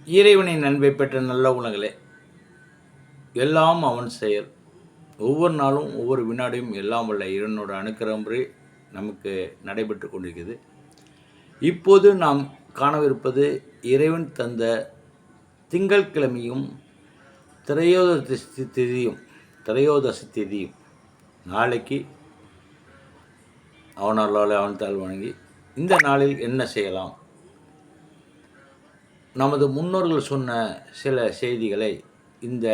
இறைவனின் அன்பை பெற்ற நல்ல உலகளே, எல்லாம் அவன் செயல். ஒவ்வொரு நாளும் ஒவ்வொரு வினாடியும் எல்லாம் வல்ல இறைவனோட அனுக்கிரகம்படி நமக்கு நடைபெற்று கொண்டிருக்கிறது. இப்போது நாம் காணவிருப்பது இறைவன் தந்த திங்கட்கிழமையும் திரையோதசி திதியும் நாளைக்கு அவனால் அவன் வணங்கி இந்த நாளில் என்ன செய்யலாம், நமது முன்னோர்கள் சொன்ன சில செய்திகளை இந்த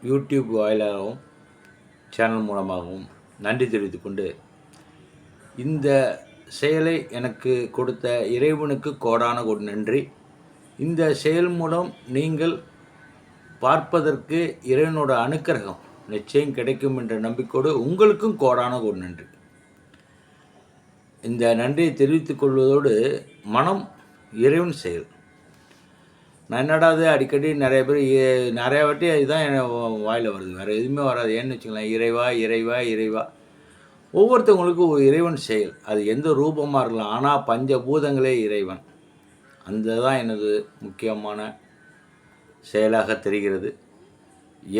யூடியூப் வாயிலாகவும் சேனல் மூலமாகவும் நன்றி தெரிவித்துக்கொண்டு, இந்த செயலை எனக்கு கொடுத்த இறைவனுக்கு கோடான கோடி நன்றி. இந்த செயல் மூலம் நீங்கள் பார்ப்பதற்கு இறைவனோட அனுக்கிரகம் நிச்சயம் கிடைக்கும் என்ற நம்பிக்கையோடு உங்களுக்கும் கோடான கோடி நன்றி. இந்த நன்றியை தெரிவித்துக் கொள்வதோடு மனம் இறைவன் செயல். நான் என்னடாது அடிக்கடி நிறைய வாட்டி அதுதான் என் வாயில் வருது, வேறு எதுவுமே வராது. ஏன்னு வச்சுக்கலாம், இறைவா இறைவா இறைவா. ஒவ்வொருத்தவங்களுக்கும் ஒரு இறைவன் செயல், அது எந்த ரூபமாக இருக்கலாம். ஆனால் பஞ்சபூதங்களே இறைவன். அந்த தான் எனது முக்கியமான செயலாக தெரிகிறது.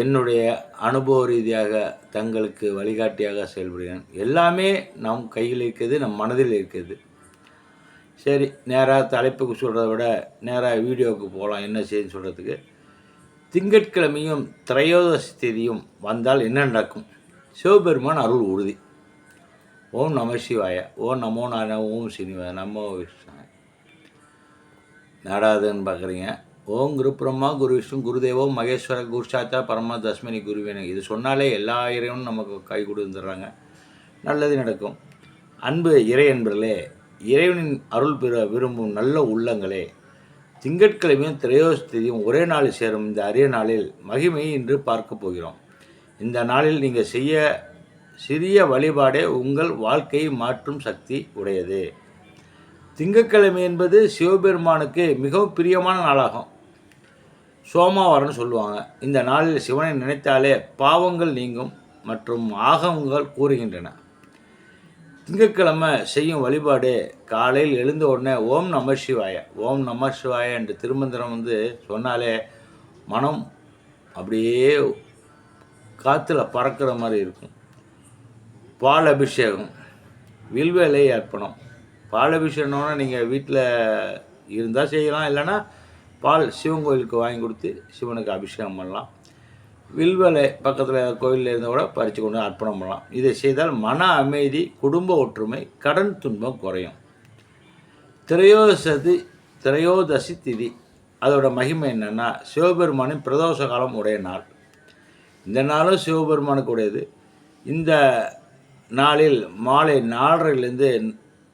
என்னுடைய அனுபவ ரீதியாக தங்களுக்கு வழிகாட்டியாக செயல்படுகிறேன். எல்லாமே நம் கையில் இருக்கிறது, நம் மனதில் இருக்கிறது. சரி, நேராக தலைப்புக்கு சொல்கிறத விட நேராக வீடியோவுக்கு போகலாம். என்ன செய்யுன்னு சொல்கிறதுக்கு, திங்கட்கிழமையும் திரையோதசி தேதியும் வந்தால் என்ன நடக்கும்? சிவபெருமான் அருள் உறுதி. ஓம் நம சிவாய, ஓம் நமோ நாராயண, ஓம் சினிவாய, நமோ விஷ்ணு. நாடாதுன்னு பார்க்குறீங்க. ஓம் குரு பிரம்மா குரு விஷ்ணு குருதேவோ மகேஸ்வர குருசாத்தா பரமா தஸ்மினி குருவேன. இது சொன்னாலே எல்லா இறைவனும் நமக்கு கை கொடுத்துட்றாங்க, நல்லது நடக்கும். அன்பு இறை என்பர்களே, இறைவனின் அருள் பெற விரும்பும் நல்ல உள்ளங்களே, திங்கட்கிழமையும் திரையோதசியும் ஒரே நாளில் சேரும் இந்த அரிய நாளில் மகிமையை இன்று பார்க்க போகிறோம். இந்த நாளில் நீங்கள் செய்ய சிறிய வழிபாடே உங்கள் வாழ்க்கையை மாற்றும் சக்தி உடையது. திங்கட்கிழமை என்பது சிவபெருமானுக்கு மிகவும் பிரியமான நாளாகும். சோமவாரம்னு சொல்லுவாங்க. இந்த நாளில் சிவனை நினைத்தாலே பாவங்கள் நீங்கும் மற்றும் ஆகமங்கள் கூறுகின்றன. திங்கட்கிழமை செய்யும் வழிபாடு, காலையில் எழுந்த உடனே ஓம் நம சிவாய, ஓம் நம சிவாய என்று திருமந்திரம் சொன்னாலே மனம் அப்படியே காற்றுல பறக்கிற மாதிரி இருக்கும். பால் அபிஷேகம், வில்வேலை அர்ப்பணம். பால் அபிஷேகம்னா நீங்கள் வீட்டில் இருந்தால் செய்யலாம், இல்லைன்னா பால் சிவன் கோயிலுக்கு வாங்கி கொடுத்து சிவனுக்கு அபிஷேகம் பண்ணலாம். வில்வலை பக்கத்தில் கோயிலில் இருந்தால் கூட பறித்து கொண்டு அர்ப்பணம் பண்ணலாம். இதை செய்தால் மன அமைதி, குடும்ப ஒற்றுமை, கடன் துன்பம் குறையும். திரையோதசி திதி, அதோட மகிமை என்னென்னா, சிவபெருமானின் பிரதோஷ காலம் உடைய நாள். இந்த நாளும் சிவபெருமானுக்கு உடையது. இந்த நாளில் மாலை 4:30லேருந்து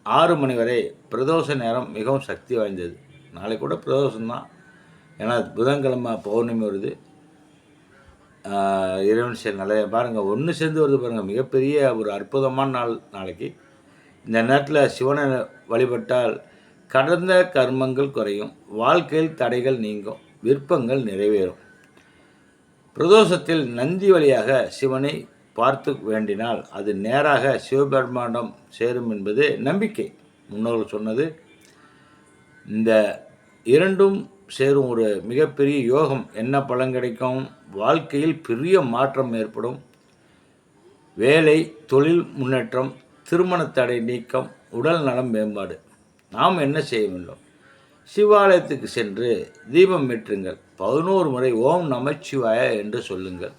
6 மணி வரை பிரதோஷ நேரம் மிகவும் சக்தி வாய்ந்தது. நாளைக்கு கூட பிரதோஷம்தான், ஏன்னா புதன்கிழமை பௌர்ணமி வருது. இறைவன் செயல் நிறைய பாருங்கள், ஒன்று சேர்ந்து வருது பாருங்கள். மிகப்பெரிய ஒரு அற்புதமான நாள் நாளைக்கு. இந்த நேரத்தில் சிவனை வழிபட்டால் கடந்த கர்மங்கள் குறையும், வாழ்க்கையில் தடைகள் நீங்கும், விருப்பங்கள் நிறைவேறும். பிரதோஷத்தில் நந்தி வழியாக சிவனை பார்த்து வேண்டினால் அது நேராக சிவபெருமானிடம் சேரும் என்பது நம்பிக்கை. முன்னோர்கள் சொன்னது. இந்த இரண்டும் சேரும் ஒரு மிகப்பெரிய யோகம். என்ன பலன் கிடைக்கும்? வாழ்க்கையில் பெரிய மாற்றம் ஏற்படும். வேலை, தொழில் முன்னேற்றம், திருமண தடை நீக்கம், உடல் நலம் மேம்பாடு. நாம் என்ன செய்ய வேண்டும்? சிவாலயத்துக்கு சென்று தீபம் ஏற்றுங்கள். 11 முறை ஓம் நமச்சிவாய என்று சொல்லுங்கள்.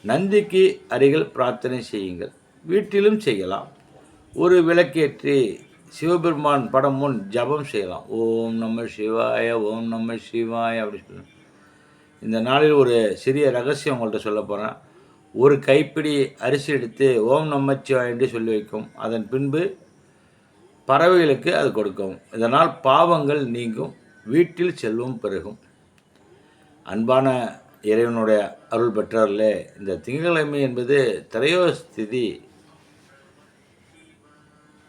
நந்திக்கு அருகில் பிரார்த்தனை செய்யுங்கள். வீட்டிலும் செய்யலாம். ஒரு விளக்கேற்றி சிவபெருமான் படம் முன் ஜபம் செய்யலாம். ஓம் நம சிவாய, ஓம் நம சிவாய அப்படி சொல்லணும். இந்த நாளில் ஒரு சிறிய ரகசியம் உங்கள்கிட்ட சொல்ல போகிறேன். ஒரு கைப்பிடி அரிசி எடுத்து ஓம் நமச்சிவாய என்று சொல்லி வைக்கும். அதன் பின்பு பறவைகளுக்கு அது கொடுக்கும். இதனால் பாவங்கள் நீங்கும், வீட்டில் செல்வம் பெருகும். அன்பான இறைவனுடைய அருள் பெற்றவர்களே, இந்த திங்கட்கிழமை என்பது திரையோதசி திதி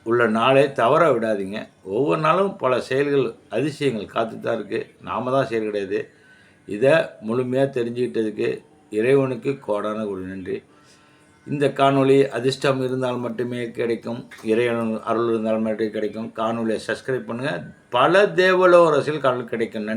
உள்ள நாளை தவற விடாதீங்க. ஒவ்வொரு நாளும் பல செயல்கள், அதிசயங்கள் காத்து தான் இருக்குது. நாம் தான் செயல் கிடையாது. இதை முழுமையாக தெரிஞ்சுக்கிட்டதுக்கு இறைவனுக்கு கோடான ஒரு நன்றி. இந்த காணொளி அதிர்ஷ்டம் இருந்தால் மட்டுமே கிடைக்கும், இறைவன் அருள் இருந்தால் மட்டுமே கிடைக்கும். காணொலியை சப்ஸ்கிரைப் பண்ணுங்கள். பல தேவலோக அரசியல் காணொளி கிடைக்கும். நன்றி.